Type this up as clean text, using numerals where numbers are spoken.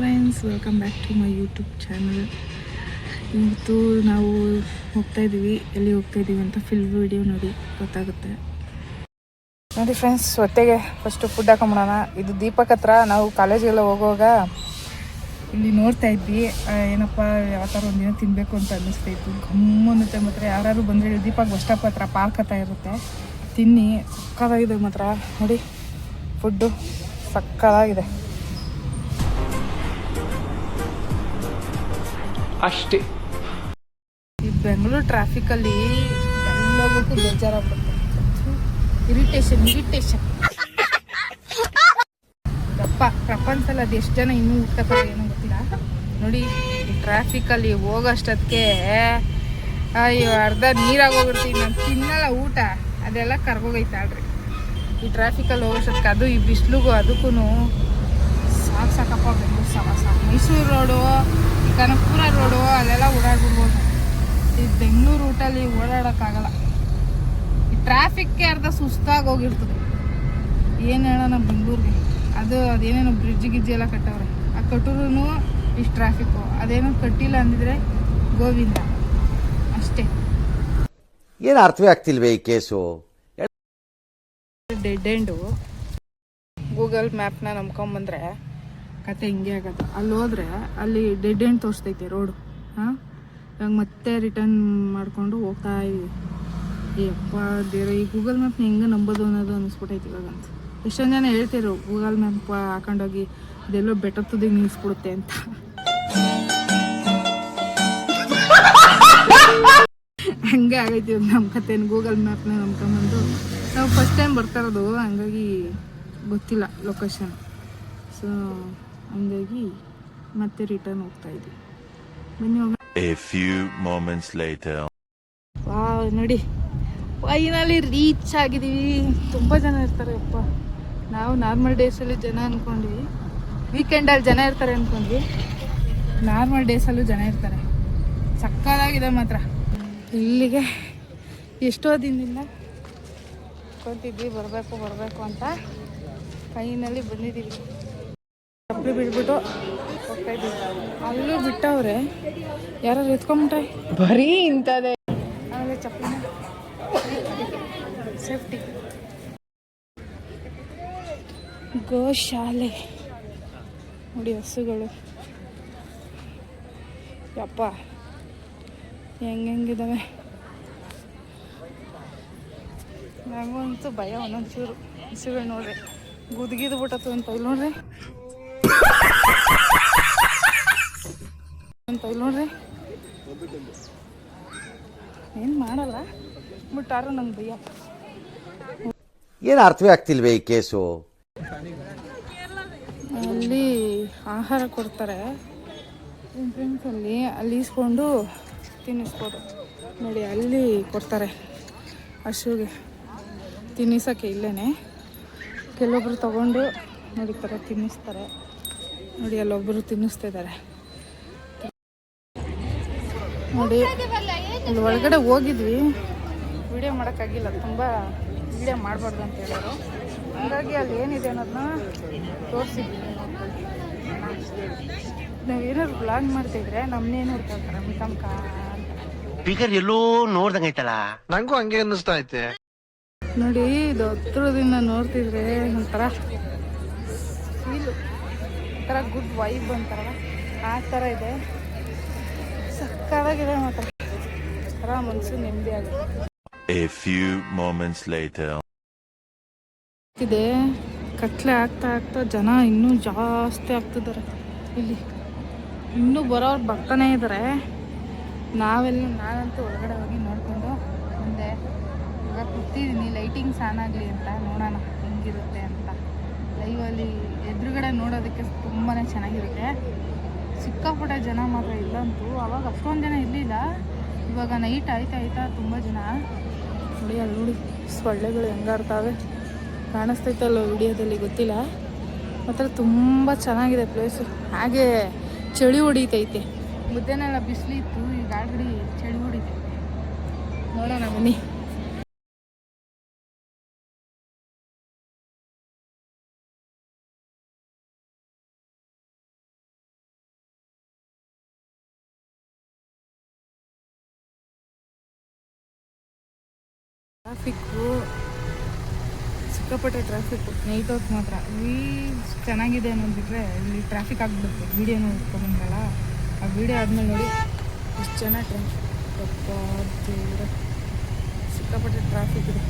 Friends, welcome back to my YouTube channel. ಇವತ್ತು ನಾವು ಹೋಗ್ತಾಯಿದ್ದೀವಿ. ಎಲ್ಲಿ ಹೋಗ್ತಾಯಿದ್ದೀವಿ ಅಂತ ಫುಲ್ ವಿಡಿಯೋ ನೋಡಿ ಗೊತ್ತಾಗುತ್ತೆ. ನೋಡಿ ಫ್ರೆಂಡ್ಸ್, ಹೊಟ್ಟೆಗೆ ಫಸ್ಟು ಫುಡ್ ಹಾಕೊಂಬಿಡೋಣ. ಇದು ದೀಪಕ್ ಹತ್ರ ನಾವು ಕಾಲೇಜಿಗೆಲ್ಲ ಹೋಗುವಾಗ ಇಲ್ಲಿ ನೋಡ್ತಾ ಇದ್ವಿ. ಏನಪ್ಪ ಯಾವ ಥರ ಒಂದಿನ ತಿನ್ನಬೇಕು ಅಂತ ಅನ್ನಿಸ್ತಾಯಿತ್ತು. ಗಮ್ಮನ್ನುತ್ತೆ. ಮಾತ್ರ ಯಾರು ಬಂದರೆ ದೀಪಕ್ ಬಸ್ ಸ್ಟಾಪ್ ಹತ್ರ ಪಾರ್ಕ್ ಹತ್ರ ಇರುತ್ತೆ, ತಿನ್ನಿ. ಸಕ್ಕತ್ತಾಗಿದೆ ಮಾತ್ರ. ನೋಡಿ ಫುಡ್ಡು ಸಕ್ಕತ್ತಾಗಿದೆ ಅಷ್ಟೇ. ಈ ಬೆಂಗಳೂರು ಟ್ರಾಫಿಕಲ್ಲಿ ಎಲ್ಲೋಗೋಕ್ಕೂ ಬೇಜಾರಾಗ್ಬಿಡುತ್ತೆ. ಇರಿಟೇಷನ್ ಪ್ರಪಂಚದಲ್ಲಿ ಅದು ಎಷ್ಟು ಜನ ಇನ್ನೂ ಊಟ ಏನೋ ಗೊತ್ತಿಲ್ಲ. ನೋಡಿ ಈ ಟ್ರಾಫಿಕಲ್ಲಿ ಹೋಗೋಷ್ಟೊತ್ತಿಗೆ ಅಯ್ಯೋ ಅರ್ಧ ನೀರಾಗೋಗಿರ್ತೀವಿ. ನಾನು ತಿನ್ನಲ್ಲ ಊಟ, ಅದೆಲ್ಲ ಕರ್ಗೋಗೈತಾಳ್ರಿ ಈ ಟ್ರಾಫಿಕಲ್ಲಿ ಹೋಗೋಷ್ಟೊತ್ತಿಗೆ. ಅದು ಈ ಬಿಸಿಲಿಗೂ ಅದಕ್ಕೂ ಸಾಕಪ್ಪ. ಬೆಂಗಳೂರು ಸಾಕು. ಮೈಸೂರು ರೋಡು, ಈ ಕನಕಪುರ ರೋಡು ಅಲ್ಲೆಲ್ಲ ಓಡಾಡ್ಬಿಡ್ಬೋದು. ಈ ಬೆಂಗಳೂರು ರೂಟಲ್ಲಿ ಓಡಾಡೋಕ್ಕಾಗಲ್ಲ. ಈ ಟ್ರಾಫಿಕ್ಗೆ ಅರ್ಧ ಸುಸ್ತಾಗಿ ಹೋಗಿರ್ತದೆ. ಏನು ಹೇಳೋಣ ಬೆಂಗಳೂರಿಗೆ. ಅದೇನೇನೋ ಬ್ರಿಡ್ಜ್ ಎಲ್ಲ ಕಟ್ಟವ್ರೆ. ಆ ಕಟ್ಟೂರು ಇಷ್ಟು ಟ್ರಾಫಿಕ್ಕು. ಅದೇನೋ ಕಟ್ಟಿಲ್ಲ ಅಂದಿದ್ರೆ ಗೋವಿಂದ ಅಷ್ಟೇ. ಏನು ಅರ್ಥವೇ ಆಗ್ತಿಲ್ವೇ ಈ ಕೇಸು. Dead end. ಗೂಗಲ್ ಮ್ಯಾಪ್ನ ನಂಬ್ಕೊಂಬಂದ್ರೆ ಕತೆ ಹಿಂಗೆ ಆಗೋದು. ಅಲ್ಲಿ ಹೋದ್ರೆ ಅಲ್ಲಿ ಡೆಡ್ ಎಂಡ್ ತೋರಿಸ್ತೈತೆ ರೋಡು. ಇವಾಗ ಮತ್ತೆ ರಿಟರ್ನ್ ಮಾಡಿಕೊಂಡು ಹೋಗ್ತಾ ಇದ್ದೀವಿ. ಯಪ್ಪ ದೇವ್ರೆ, ಈ ಗೂಗಲ್ ಮ್ಯಾಪ್ನ ಹೆಂಗೆ ನಂಬೋದು ಅನ್ನೋದು ಅನ್ನಿಸ್ಬಿಟ್ಟೈತಿ ಇವಾಗಂತ. ಎಷ್ಟೊಂದು ಜನ ಹೇಳ್ತಿರು ಗೂಗಲ್ ಮ್ಯಾಪ್ ಹಾಕೊಂಡೋಗಿ ಅದೆಲ್ಲೋ ಬೆಟ್ಟ ತುದಿಗೆ ನಿಲ್ಲಿಸ್ಬಿಡುತ್ತೆ ಅಂತ. ಹಂಗೆ ಆಗೈತಿ ನಮ್ಮ ಕತೆನ. ಗೂಗಲ್ ಮ್ಯಾಪ್ನ ನಂಬ್ಕೊಂಬಂದು ನಾವು ಫಸ್ಟ್ ಟೈಮ್ ಬರ್ತಾ ಇರೋದು, ಹಂಗಾಗಿ ಗೊತ್ತಿಲ್ಲ ಲೊಕೇಶನ್. ಸೊ ಹಂಗಾಗಿ ಮತ್ತೆ ರಿಟರ್ನ್ ಹೋಗ್ತಾ ಇದ್ವಿ. ಬನ್ನಿ ಹೋಗೋಣ. A few moments later. Wow, ನೋಡಿ ಫೈನಲಿ ರೀಚ್ ಆಗಿದ್ದೀವಿ. ತುಂಬ ಜನ ಇರ್ತಾರೆ ಅಪ್ಪ. ನಾವು ನಾರ್ಮಲ್ ಡೇಸಲ್ಲಿ ಜನ ಅಂದ್ಕೊಂಡ್ವಿ, ವೀಕೆಂಡಲ್ಲಿ ಜನ ಇರ್ತಾರೆ ಅಂದ್ಕೊಂಡ್ವಿ. ನಾರ್ಮಲ್ ಡೇಸಲ್ಲೂ ಜನ ಇರ್ತಾರೆ. ಸಕ್ಕತ್ತಾಗಿದೆ ಮಾತ್ರ. ಇಲ್ಲಿಗೆ ಎಷ್ಟೋ ದಿನದಿಂದ ಕೂತಿದ್ವಿ ಬರಬೇಕು ಅಂತ. ಫೈನಲಿ ಬಂದಿದ್ದೀವಿ. ಚಪ್ಪಲಿ ಬಿಟ್ಬಿಟ್ಟು ಹೋಗ್ತಾ ಇದ್ದೀವಿ. ಅಲ್ಲೂ ಬಿಟ್ಟವ್ರೆ, ಯಾರು ಎತ್ಕೊಂಬಿಟ್ರೆ ಬರೀ ಇಂಥದ್ದೇ. ಆಮೇಲೆ ಚಪ್ಪಲಿನ ಸೇಫ್ಟಿ. ಗೋಶಾಲೆ ನೋಡಿ, ಹಸುಗಳು ಯಪ್ಪ ಹೆಂಗಿದ್ದಾವೆ. ನನಗಂತೂ ಭಯ ಒಂದೊಂದು ಚೂರು. ಹಸುಗಳು ನೋಡ್ರಿ ಗುದ್ಗಿದು ಬಿಟ್ಟತ್ತು ಅಂತ. ಇಲ್ಲಿ ನೋಡ್ರಿ ಏನು ಮಾಡಲ್ಲ, ಬಟ್ ಯಾರು ನಂಗೆ ಭಯ. ಏನು ಅರ್ಥವೇ ಆಗ್ತಿಲ್ವೇ ಈ ಕೇಸು. ಅಲ್ಲಿ ಆಹಾರ ಕೊಡ್ತಾರೆ ಎಂಟ್ರೆನ್ಸಲ್ಲಿ. ಅಲ್ಲಿ ಇಸ್ಕೊಂಡು ತಿನ್ನಿಸ್ಬೋದು. ನೋಡಿ ಅಲ್ಲಿ ಕೊಡ್ತಾರೆ ಹಸುಗೆ ತಿನ್ನಿಸೋಕ್ಕೆ. ಇಲ್ಲೇ ಕೆಲವೊಬ್ರು ತಗೊಂಡು ನೋಡಿ ಥರ ತಿನ್ನಿಸ್ತಾರೆ. ನೋಡಿ ಅಲ್ಲೊಬ್ಬರು ತಿನ್ನಿಸ್ತಿದ್ದಾರೆ. ನೋಡಿ ಅಲ್ಲಿ ಒಳಗಡೆ ಹೋಗಿದ್ವಿ, ವಿಡಿಯೋ ಮಾಡೋಕ್ಕಾಗಿಲ್ಲ. ತುಂಬ ವಿಡಿಯೋ ಮಾಡಬಾರ್ದು ಅಂತ ಹೇಳೋರು, ಹಾಗಾಗಿ ಅಲ್ಲಿ ಏನಿದೆ ಅನ್ನೋದನ್ನ ತೋರಿಸಿದ್ವಿ. ನಾವೇನಾದ್ರು ಬ್ಲಾಗ್ ಮಾಡ್ತಿದ್ರೆ ನಮ್ಮನ್ನೇನು ಹುಡ್ಕೊಳ್ತಾರೆ ಮಿಕಂಕ ಅಂತ. ಫಿಗರ್ ಎಲ್ಲೋ ನೋಡ್ದಂಗೈತಲ್ಲ, ನಂಗೂ ಹಂಗೆ ಅನ್ನಿಸ್ತಾ ಐತೆ. ನೋಡಿ ಇದು ಹತ್ರದಿಂದ ನೋಡ್ತಿದ್ರೆ ಒಂಥರ ಫೀಲು, ಒಂಥರ ಗುಡ್ ವೈಬ್ ಅಂತಾರಲ್ಲ ಆ ಥರ ಇದೆ. ಸಕ್ಕತ್ತಾಗಿದೆ ಮಾತ್ರ. ಥರ ಮನಸ್ಸು ನೆಮ್ಮದಿ ಆಗುತ್ತೆ. A few moments later. ಇದೆ ಕತ್ಲೆ ಆಗ್ತಾ ಜನ ಇನ್ನೂ ಜಾಸ್ತಿ ಆಗ್ತಿದ್ದಾರೆ. ಇಲ್ಲಿ ಇನ್ನೂ ಬರೋರು ಬರ್ತಾನೆ ಇದ್ದಾರೆ. ನಾನಂತೂ ಒಳಗಡೆ ಹೋಗಿ ನೋಡಿಕೊಂಡು ಮುಂದೆ ಇವಾಗ ಕೂತಿದ್ದೀನಿ. ಲೈಟಿಂಗ್ಸ್ ಆನ್ ಆಗಲಿ ಅಂತ ನೋಡೋಣ ಹೆಂಗಿರುತ್ತೆ ಅಂತ. ಲೈವಲ್ಲಿ ಎದುರುಗಡೆ ನೋಡೋದಕ್ಕೆ ತುಂಬಾ ಚೆನ್ನಾಗಿರುತ್ತೆ. ಸಿಕ್ಕಾಪಟ್ಟೆ ಜನ ಮಾತ್ರ ಇಲ್ಲಂತೂ. ಅವಾಗ ಅಷ್ಟೊಂದು ಜನ ಇರಲಿಲ್ಲ, ಇವಾಗ ನೈಟ್ ಆಯ್ತಾ ತುಂಬ ಜನ. ನೋಡಿ ಅಲ್ಲಿ ನೋಡಿ ಸೊಳ್ಳೆಗಳು ಹೆಂಗಾಡ್ತಾವೆ ಕಾಣಿಸ್ತೈತಲ್ಲ ವಿಡಿಯೋದಲ್ಲಿ, ಗೊತ್ತಿಲ್ಲ. ಮಾತ್ರ ತುಂಬ ಚೆನ್ನಾಗಿದೆ ಪ್ಲೇಸು. ಹಾಗೆ ಚಳಿ ಹೊಡಿತೈತೆ. ಮುದ್ದೆನೆಲ್ಲ ಬಿಸಿಲಿತ್ತು, ಈಗ ಆಲ್ರೆಡಿ ಚಳಿ ಹೊಡಿತೈತೆ. ನೋಡೋಣ ಬನ್ನಿ. ಟ್ರಾಫಿಕ್ಕು ಸಿಕ್ಕಾಪಟ್ಟೆ ಟ್ರಾಫಿಕ್ಕು ನೈಟ್ ಹೊತ್ತು ಮಾತ್ರ ಚೆನ್ನಾಗಿದೆ ಅನ್ನೋದಿಟ್ರೆ ಇಲ್ಲಿ ಟ್ರಾಫಿಕ್ ಆಗಿಬಿಡುತ್ತೆ. ವೀಡಿಯೋ ನೋಡ್ಕೊಂಡ್ಬಂದ್ರಲ್ಲ, ಆ ವೀಡಿಯೋ ಆದಮೇಲೆ ನೋಡಿ ಎಷ್ಟು ಚೆನ್ನಾಗಿ ಟ್ರಾಫಿಕ್ ದೇವ್ರೆ ಸಿಕ್ಕಾಪಟ್ಟೆ ಟ್ರಾಫಿಕ್ ಇದೆ.